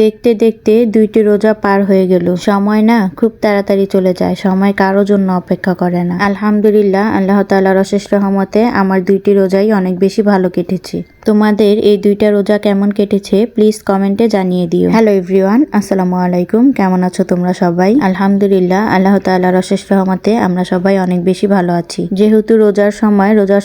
দেখতে দেখতে 2টি রোজা পার হয়ে গেল। সময় না খুব তাড়াতাড়ি চলে যায়, সময় কারো জন্য অপেক্ষা করে না। আলহামদুলিল্লাহ, আল্লাহ তাআলার অশেষ রহমতে আমার 2টি রোজাই অনেক বেশি ভালো কেটেছে। তোমাদের এই 2টা রোজা কেমন কেটেছে প্লিজ কমেন্টে জানিয়ে দিও। হ্যালো এভরিওয়ান, আসসালামু আলাইকুম। কেমন আছো তোমরা সবাই? আলহামদুলিল্লাহ, আল্লাহ তাআলার অশেষ রহমতে আমরা সবাই অনেক বেশি ভালো আছি। যেহেতু রোজার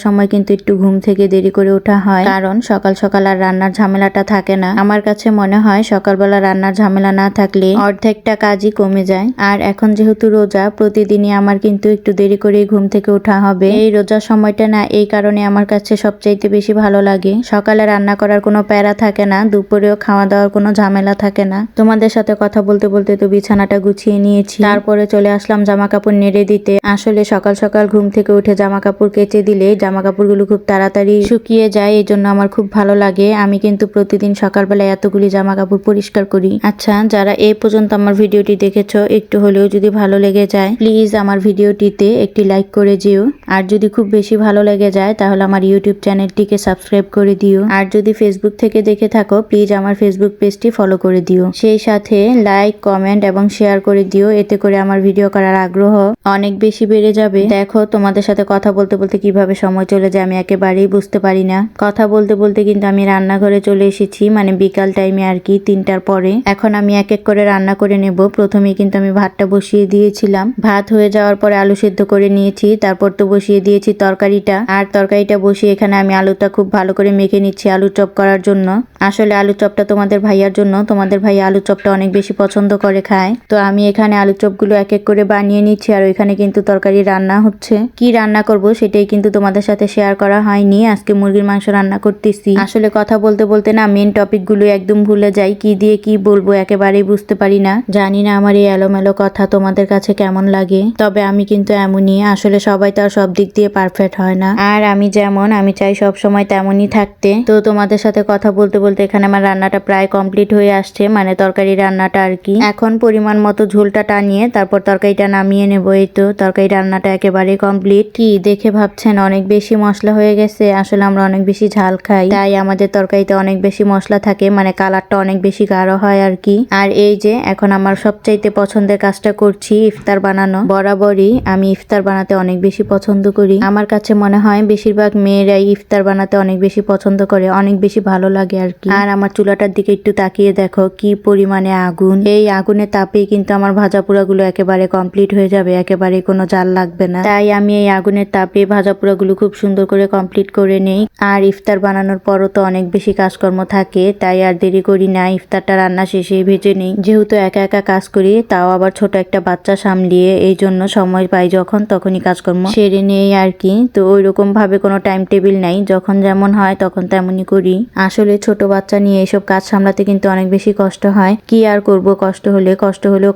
সময় কিন্তু একটু ঘুম থেকে দেরি করে ওঠা হয়, কারণ সকাল সকাল আর রান্নার ঝামেলাটা থাকে না। আমার কাছে মনে হয় সকালবেলা রান্নার ঝামেলা না থাকলে অর্ধেকটা কাজই কমে যায়। আর এখন যেহেতু রোজা, প্রতিদিনই আমার কিন্তু একটু দেরি করে ঘুম থেকে ওঠা হবে। এই রোজার সময়টা না এই কারণে আমার কাছে সবচাইতে বেশি ভালো লাগে। সকালে রান্না করার কোনো প্যারা থাকে না, দুপুরেও খাওয়া দাওয়ার কোনো ঝামেলা থাকে না। তোমাদের সাথে কথা বলতে বলতে তো বিছানাটা গুছিয়ে নিয়েছি, তারপরে চলে আসলাম জামা কাপড় নেড়ে দিতে। আসলে সকাল সকাল ঘুম থেকে উঠে জামা কাপড় কেচে দিলে জামা কাপড়গুলো খুব তাড়াতাড়ি শুকিয়ে যায়, এই জন্য আমার খুব ভালো লাগে। আমি কিন্তু প্রতিদিন সকালবেলা এতগুলি জামা কাপড় পরিষ্কার করি। আচ্ছা, যারা এই পর্যন্ত আমার ভিডিওটি দেখেছো, একটু হলেও যদি ভালো লেগে যায় প্লিজ আমার ভিডিওটিতে একটি লাইক করে যেও। আর যদি খুব বেশি ভালো লেগে যায় তাহলে আমার ইউটিউব চ্যানেলটিকে সাবস্ক্রাইব করে দিও। আর যদি ফেসবুক থেকে দেখে থাকো প্লিজ আমার ফেসবুক পেজটি ফলো করে দিও। সেই সাথে লাইক, কমেন্ট এবং শেয়ার করে দিও, এতে করে আমার ভিডিও করার আগ্রহ অনেক বেশি বেড়ে যাবে। দেখো, তোমাদের সাথে কথা বলতে বলতে কিভাবে সময় চলে যায় আমি একেবারেই বুঝতে পারি না। কথা বলতে বলতে কিন্তু আমি রান্নাঘরে চলে এসেছি, মানে বিকাল টাইমে আর কি, 3টার পরে। এখন আমি এক এক করে রান্না করে নেব। প্রথমে কিন্তু আমি ভাতটা বসিয়ে দিয়েছিলাম, ভাত হয়ে যাওয়ার পরে আলু সেদ্ধ করে নিয়েছি, তারপর তো বসিয়ে দিয়েছি তরকারিটা। আর তরকারিটা বসিয়ে এখানে আমি আলুটা খুব ভালো করে মেখে নিচ্ছি আলু চপ করার জন্য। আসলে আলু চপটা তোমাদের ভাইয়ার জন্য, তোমাদের ভাইয়া আলু চপটা অনেক বেশি পছন্দ করে খায়। তো আমি এখানে আলু চপগুলো এক এক করে বানিয়ে নিচ্ছি, আর ওইখানে কিন্তু তরকারি রান্না হচ্ছে। কি রান্না করব সেটাই কিন্তু তোমাদের সাথে শেয়ার করা হয়নি। আজকে মুরগির মাংস রান্না করতেছি। আসলে কথা বলতে বলতে না মেন টপিক গুলো একদম ভুলে যাই, কি দিয়ে কি বলবো একেবারেই বুঝতে পারি না। জানি না আমার এই এলোমেলো কথা তোমাদের কাছে কেমন লাগে, তবে আমি কিন্তু এমনই। আসলে সবাই তো আর সব দিক দিয়ে পারফেক্ট হয় না, আর আমি যেমন আমি চাই সব সময় তেমনই থাকতে। তো তোমাদের সাথে কথা বলতে বলতে এখানে আমার রান্নাটা প্রায় কমপ্লিট হয়ে আসছে, মানে তরকারি রান্নাটা আর কি। এখন পরিমাণ মতো ঝোলটা টানিয়ে তারপর তরকারিটা নামিয়ে নেবো। এই তো তরকারি রান্নাটা একেবারে কমপ্লিট। কি দেখে ভাবছেন অনেক বেশি মশলা হয়ে গেছে? আসলে আমরা অনেক বেশি ঝাল খাই, তাই আমাদের তরকারিতে অনেক বেশি মশলা থাকে, মানে কালারটা অনেক বেশি গাঢ় হয় আর কি। আর এই যে এখন আমার সবচাইতে পছন্দের কাজটা করছি, ইফতার বানানো। বরাবরই আমি ইফতার বানাতে অনেক বেশি পছন্দ করি। আমার কাছে মনে হয় বেশিরভাগ মেয়েরাই ইফতার বানাতে অনেক বেশি পছন্দ করে, অনেক বেশি ভালো লাগে আর কি। আর আমার চুলাটার দিকে একটু তাকিয়ে দেখো কি পরিমাণে আগুন। এই আগুনের তাপেই কিন্তু আমার ভাজা পোড়াগুলো একেবারে কমপ্লিট হয়ে যাবে, একেবারে কোনো জাল লাগবে না। তাই আমি এই আগুনের তাপে ভাজা পোড়াগুলো খুব সুন্দর করে কমপ্লিট করে নেই। আর ইফতার বানানোর পরও তো অনেক বেশি কাজকর্ম থাকে, তাই আর দেরি করি না, ইফতারটা রান্না শেষে ভেজে নেই। যেহেতু একা একা কাজ করি, তাও আবার ছোট একটা বাচ্চা সামলিয়ে, এই জন্য সময় পাই যখন তখনই কাজকর্ম সেরে নেই আর কি। তো ওই রকম ভাবে কোনো টাইম টেবিল নাই, যখন যেমন হয় তখন তেমনই করি। আসলে ছোট বাচ্চা নিয়ে এইসব কাজ সামলাতে কিন্তু অনেক বেশি কষ্ট হয়। কি আর করব, কষ্ট হলেও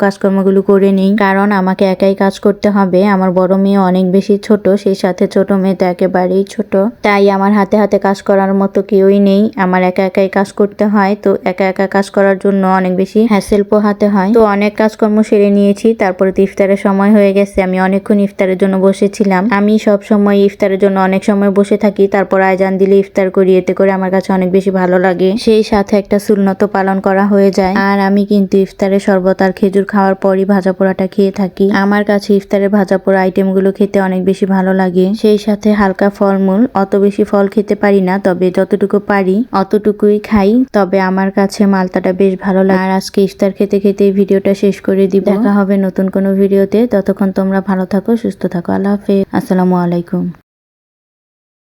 কাজকর্মগুলো করে নেই, কারণ আমাকে একাই কাজ করতে হবে। আমার বড় মেয়ে অনেক বেশি ছোট, সেই সাথে ছোট মেয়ে তো একেবারেই ছোট, তাই আমার হাতে হাতে কাজ করার মতো কেউই নেই। আমার একা একাই কাজ করতে হয়। তো একা একা কাজ করার জন্য অনেক বেশি হ্যাসেল পোহাতে হয়। তো অনেক কাজকর্ম সেরে নিয়েছি, তারপরে তো ইফতারের সময় হয়ে গেছে। আমি অনেকক্ষণ ইফতারের জন্য বসেছিলাম। আমি সব সময় ইফতারের জন্য অনেক সময় বসে থাকি, তারপর আজান দিলে ইফতার করি, এতে করে আমার কাছে অনেক বেশি ভালো লাগে। সেই সাথে একটা সুন্নত পালন করা হয়ে যায়। আর আমি কিন্তু ইফতারে শরবত আর খেজুর খাওয়ার পরই ভাজা পোড়াটা খেয়ে থাকি। আমার কাছে ইফতারে ভাজা পোড়া আইটেমগুলো খেতে অনেক বেশি ভালো লাগে। সেই সাথে হালকা ফলমূল, অত বেশি ফল খেতে পারি না, তবে যতটুকু পারি অতটুকুই খাই। তবে আমার কাছে মালতাটা বেশ ভালো লাগে। আর আজকে ইফতার খেতে খেতে ভিডিওটা শেষ করে দিব। দেখা হবে নতুন কোনো ভিডিওতে, ততক্ষণ তোমরা ভালো থাকো, সুস্থ থাকো। আল্লাহ হাফেজ, আসসালামু আলাইকুম।